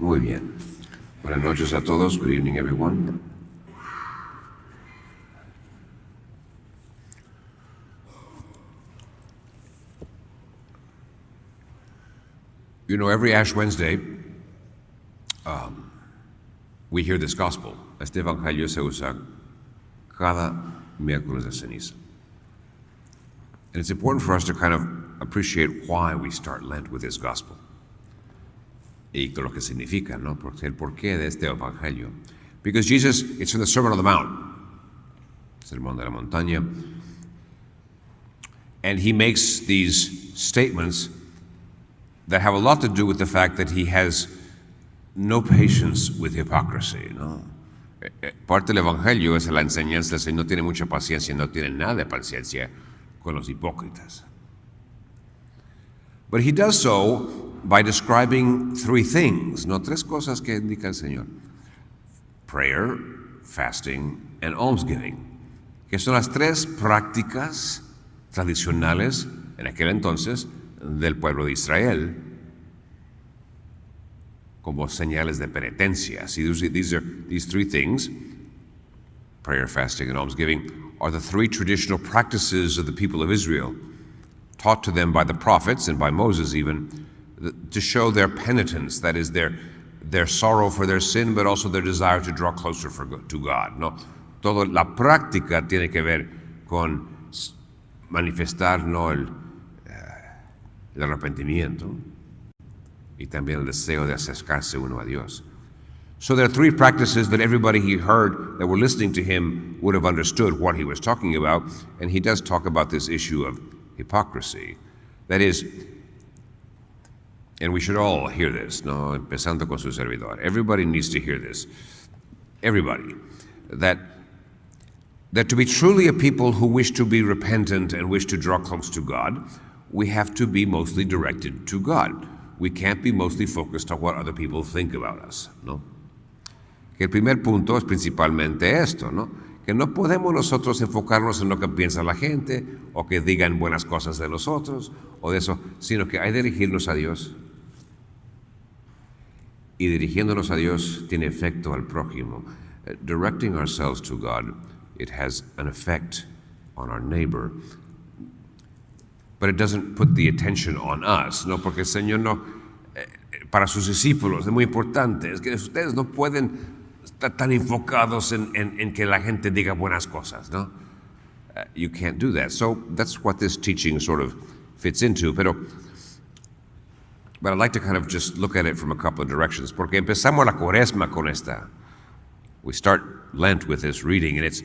Muy bien. Buenas noches a todos. Good evening, everyone. You know, every Ash Wednesday, we hear this gospel. Este evangelio se usa cada miércoles de ceniza. And it's important for us to kind of appreciate why we start Lent with this gospel. Y lo que significa, ¿no? El porqué de este evangelio. Because Jesus, it's in the Sermon on the Mount, Sermón de la Montaña, and he makes these statements that have a lot to do with the fact that he has no patience with hypocrisy, ¿no? Parte del evangelio es la enseñanza del Señor, no tiene mucha paciencia, no tiene nada de paciencia con los hipócritas. But he does so by describing three things, no tres cosas que indica el Señor: prayer, fasting, and almsgiving, que son las tres prácticas tradicionales en aquel entonces del pueblo de Israel como señales de penitencia. See, these three things, prayer, fasting, and almsgiving, are the three traditional practices of the people of Israel, taught to them by the prophets and by Moses even, to show their penitence, that is their sorrow for their sin, but also their desire to draw closer to God. ¿No? Toda la práctica tiene que ver con manifestar, ¿no?, el arrepentimiento y también el deseo de acercarse uno a Dios. So there are three practices that everybody he heard that were listening to him would have understood what he was talking about, and he does talk about this issue of hypocrisy. That is, and we should all hear this, no, empezando con su servidor. Everybody needs to hear this. Everybody. That to be truly a people who wish to be repentant and wish to draw close to God, we have to be mostly directed to God. We can't be mostly focused on what other people think about us, ¿no? Que el primer punto es principalmente esto, ¿no? Que no podemos nosotros enfocarnos en lo que piensa la gente o que digan buenas cosas de nosotros o de eso, sino que hay que dirigirnos a Dios. Y dirigiéndonos a Dios tiene efecto al prójimo. Directing ourselves to God, it has an effect on our neighbor. But it doesn't put the attention on us, ¿no? Porque el Señor no, para sus discípulos es muy importante, es que ustedes no pueden estar tan enfocados en que la gente diga buenas cosas, ¿no? You can't do that. So that's what this teaching sort of fits into. But I'd like to kind of just look at it from a couple of directions. Porque empezamos la cuaresma con esta. We start Lent with this reading, and it's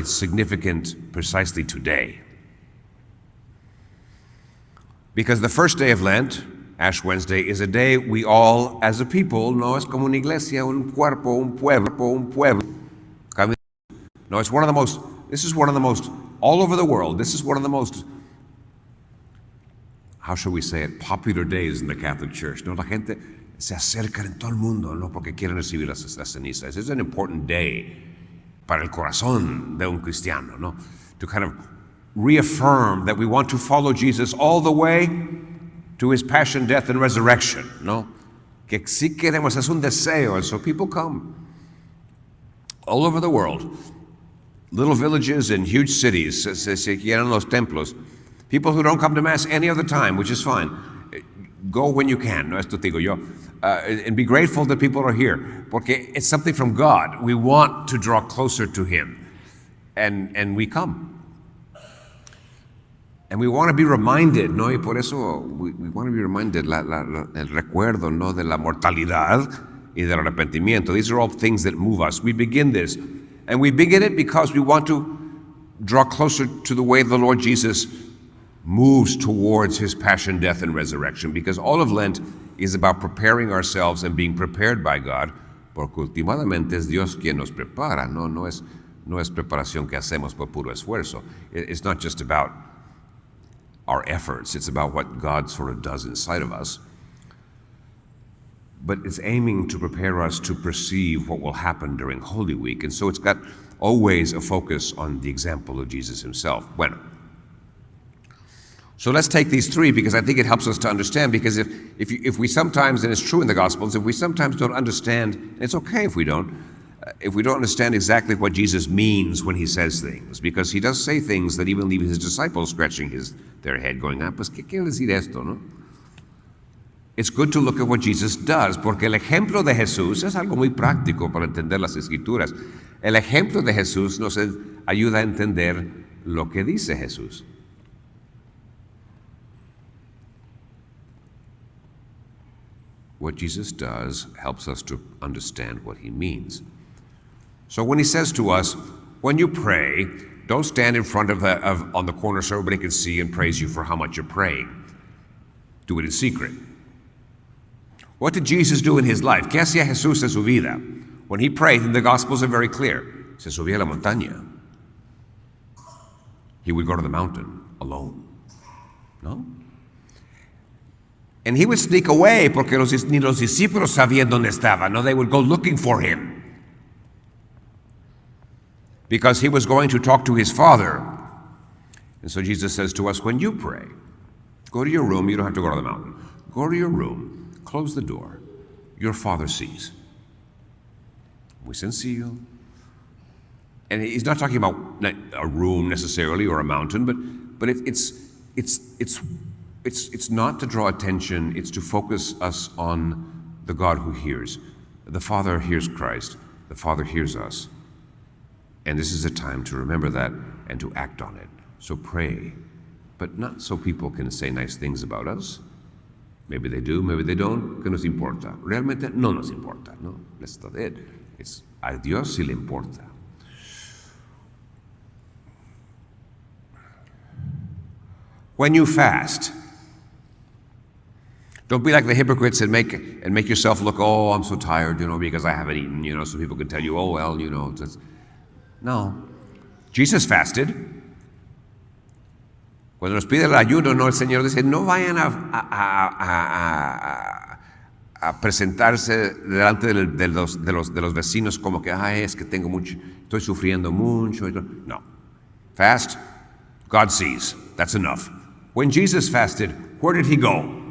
significant precisely today. Because the first day of Lent, Ash Wednesday, is a day we all, as a people, no es como una iglesia, un cuerpo, un pueblo. No, it's one of the most, this is one of the most, all over the world, this is one of the most, how shall we say it, popular days in the Catholic Church. No, la gente se acerca en todo el mundo, no, porque quieren recibir las cenizas. It's an important day para el corazón de un cristiano, ¿no? To kind of reaffirm that we want to follow Jesus all the way to his passion, death, and resurrection, ¿no? Que sí queremos, es un deseo, and so people come all over the world, little villages and huge cities, se quieren los templos, people who don't come to Mass any other time, which is fine. Go when you can, no, esto digo yo. And be grateful that people are here, porque it's something from God. We want to draw closer to him, and we come. And we want to be reminded, ¿no? Y por eso we want to be reminded, el recuerdo, ¿no?, de la mortalidad y del arrepentimiento. These are all things that move us. We begin this, and we begin it because we want to draw closer to the way the Lord Jesus moves towards his passion, death, and resurrection, because all of Lent is about preparing ourselves and being prepared by God, porque últimamente es Dios quien nos prepara, no es preparación que hacemos por puro esfuerzo. It's not just about our efforts, it's about what God sort of does inside of us. But it's aiming to prepare us to perceive what will happen during Holy Week, and so it's got always a focus on the example of Jesus himself. Bueno, So let's take these three because I think it helps us to understand, because if we sometimes, and it's true in the Gospels, if we sometimes don't understand, and it's okay if we don't understand exactly what Jesus means when he says things, because he does say things that even leave his disciples scratching their head going, pues, ¿qué quiere decir esto, no? It's good to look at what Jesus does, porque el ejemplo de Jesús es algo muy práctico para entender las Escrituras. El ejemplo de Jesús nos ayuda a entender lo que dice Jesús. What Jesus does helps us to understand what he means. So when he says to us, when you pray, don't stand in front on the corner so everybody can see and praise you for how much you're praying. Do it in secret. What did Jesus do in his life? ¿Qué hacía Jesús en su vida? When he prayed, and the Gospels are very clear, se subía a la montaña. He would go to the mountain alone. No? And he would sneak away porque ni los discípulos sabían dónde estaba. No, they would go looking for him. Because he was going to talk to his Father. And so Jesus says to us, when you pray, go to your room. You don't have to go to the mountain. Go to your room, close the door. Your Father sees. Muy sencillo. And he's not talking about a room necessarily or a mountain, but it's not to draw attention, it's to focus us on the God who hears. The Father hears Christ, the Father hears us. And this is a time to remember that and to act on it. So pray, but not so people can say nice things about us. Maybe they do, maybe they don't, que nos importa. Realmente no nos importa, no? That's not it. It's a Dios sí le importa. When you fast, don't be like the hypocrites and make yourself look, oh, I'm so tired, because I haven't eaten, so people can tell you, oh, well, No. Jesus fasted. Cuando nos pide el ayuno, no, el Señor dice, no vayan a presentarse delante de los vecinos como que, es que tengo mucho, estoy sufriendo mucho. No. Fast, God sees. That's enough. When Jesus fasted, where did he go?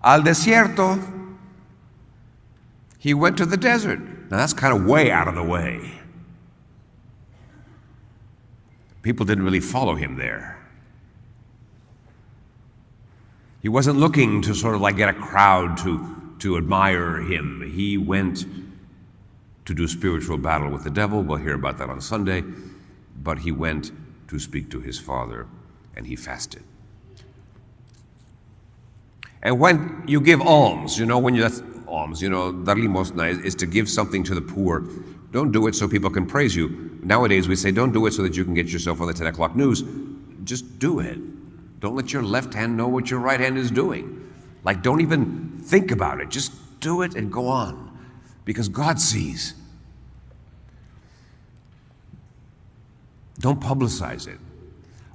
Al desierto. He went to the desert. Now that's kind of way out of the way. People didn't really follow him there. He wasn't looking to sort of like get a crowd to admire him. He went to do spiritual battle with the devil. We'll hear about that on Sunday. But he went to speak to his Father, and he fasted. And when you give alms, that's alms, dar limosna is to give something to the poor. Don't do it so people can praise you. Nowadays we say don't do it so that you can get yourself on the 10 o'clock news. Just do it. Don't let your left hand know what your right hand is doing. Like, don't even think about it. Just do it and go on, because God sees. Don't publicize it.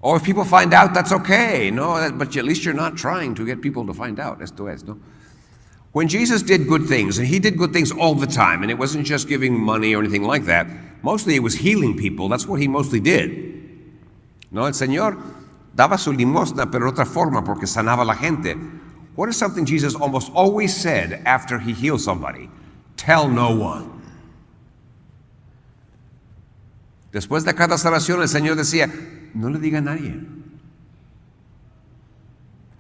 Or if people find out, that's okay. No, but at least you're not trying to get people to find out. Esto es, no? When Jesus did good things, and he did good things all the time, and it wasn't just giving money or anything like that, mostly it was healing people. That's what he mostly did. No, el Señor daba su limosna, pero de otra forma, porque sanaba la gente. What is something Jesus almost always said after he healed somebody? Tell no one. Después de cada sanación, el Señor decía, no le diga a nadie.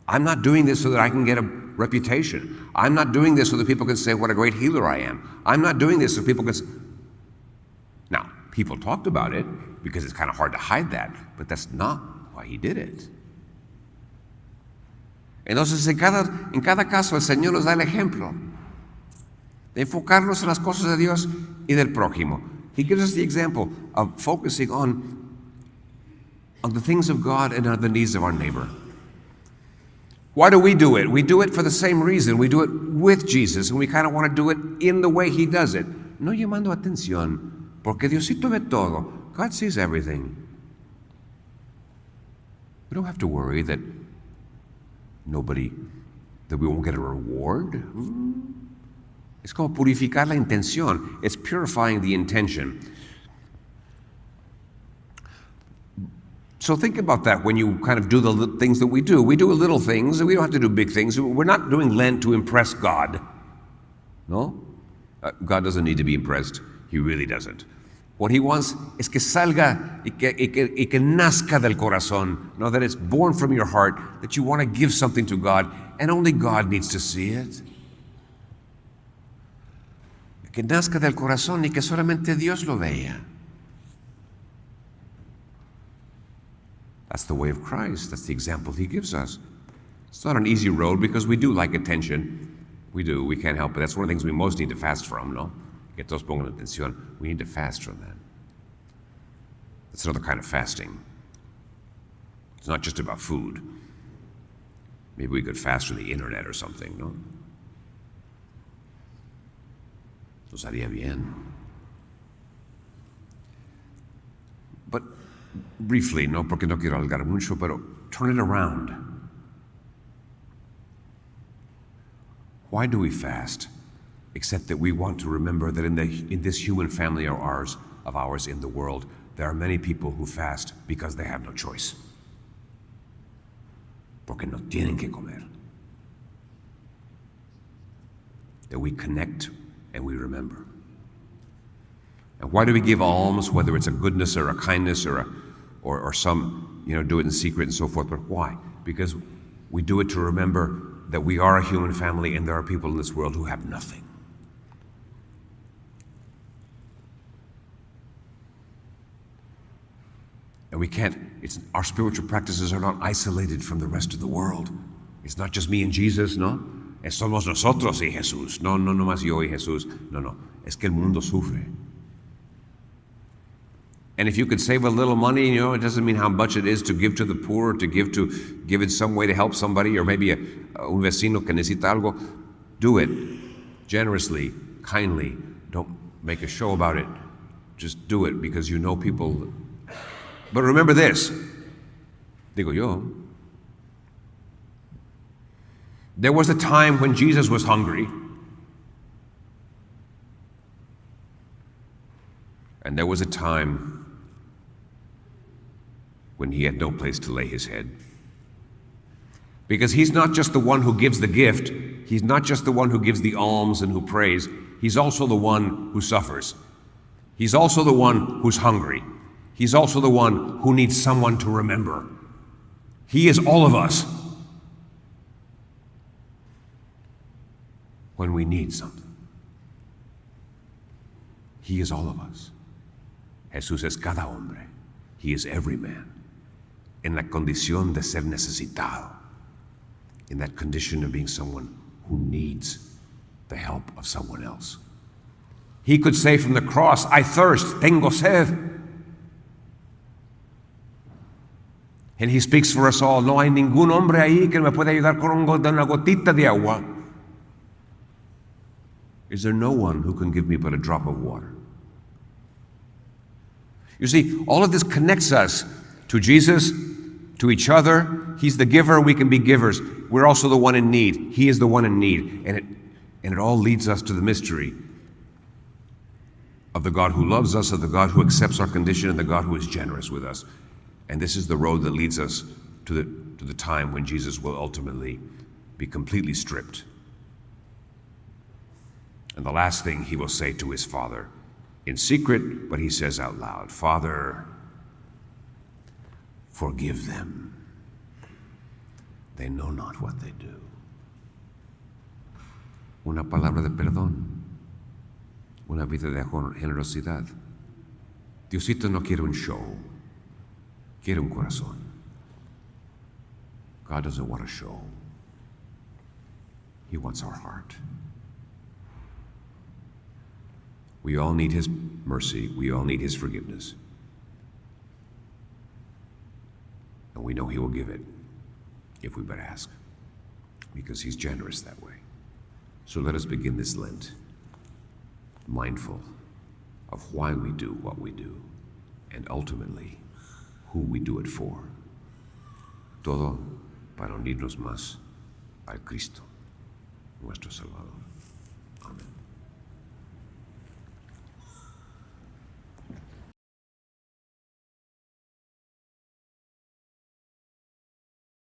I'm not doing this so that I can get a reputation. I'm not doing this so that people can say what a great healer I am. I'm not doing this so people can say... Now, people talked about it because it's kind of hard to hide that, but that's not why he did it. Entonces, en cada caso, el Señor nos da el ejemplo de enfocarnos en las cosas de Dios y del prójimo. He gives us the example of focusing on the things of God and on the needs of our neighbor. Why do we do it? We do it for the same reason. We do it with Jesus, and we kind of want to do it in the way he does it. No llamando atención, porque Diosito ve todo. God sees everything. We don't have to worry that we won't get a reward. Es como purificar la intención. It's purifying the intention. So think about that when you kind of do the things that we do. We do little things, and we don't have to do big things. We're not doing Lent to impress God. No? God doesn't need to be impressed. He really doesn't. What he wants es que salga y que nazca del corazón. Know that it's born from your heart, that you want to give something to God, and only God needs to see it. Que nazca del corazón y que solamente Dios lo vea. That's the way of Christ. That's the example he gives us. It's not an easy road because we do like attention. We do. We can't help it. That's one of the things we most need to fast from, no? Que todos pongan atención. We need to fast from that. That's another kind of fasting. It's not just about food. Maybe we could fast from the internet or something, no? Nos haría bien. But briefly, no, porque no quiero alargar mucho, pero turn it around. Why do we fast? Except that we want to remember that in this human family of ours in the world, there are many people who fast because they have no choice. Porque no tienen que comer. That we connect and we remember. And why do we give alms, whether it's a goodness or a kindness or some, do it in secret and so forth, but why? Because we do it to remember that we are a human family and there are people in this world who have nothing. And we can't, our spiritual practices are not isolated from the rest of the world. It's not just me and Jesus, no? Es somos nosotros y Jesús. No más yo y Jesús. No. Es que el mundo sufre. And if you could save a little money, it doesn't mean how much it is to give to the poor, or to give in some way to help somebody, or maybe un vecino que necesita algo. Do it generously, kindly. Don't make a show about it. Just do it because you know people. But remember this, digo yo, there was a time when Jesus was hungry, and there was a time when he had no place to lay his head. Because he's not just the one who gives the gift, he's not just the one who gives the alms and who prays, he's also the one who suffers. He's also the one who's hungry. He's also the one who needs someone to remember. He is all of us when we need something. He is all of us. Jesús es cada hombre. He is every man. En la condición de ser necesitado. In that condition of being someone who needs the help of someone else. He could say from the cross, I thirst, tengo sed. And he speaks for us all. No hay ningún hombre ahí que me pueda ayudar con una gotita de agua. Is there no one who can give me but a drop of water? You see, all of this connects us to Jesus, to each other. He's the giver, we can be givers. We're also the one in need. He is the one in need. And it all leads us to the mystery of the God who loves us, of the God who accepts our condition, and the God who is generous with us. And this is the road that leads us to the time when Jesus will ultimately be completely stripped. And the last thing he will say to his Father, in secret, but he says out loud, Father, forgive them. They know not what they do. Una palabra de perdón. Una vida de generosidad. Diosito no quiere un show. Quiere un corazón. God doesn't want a show. He wants our heart. We all need his mercy. We all need his forgiveness. And we know he will give it if we but ask, because he's generous that way. So let us begin this Lent mindful of why we do what we do, and ultimately who we do it for. Todo para unirnos más al Cristo, nuestro Salvador. Amén.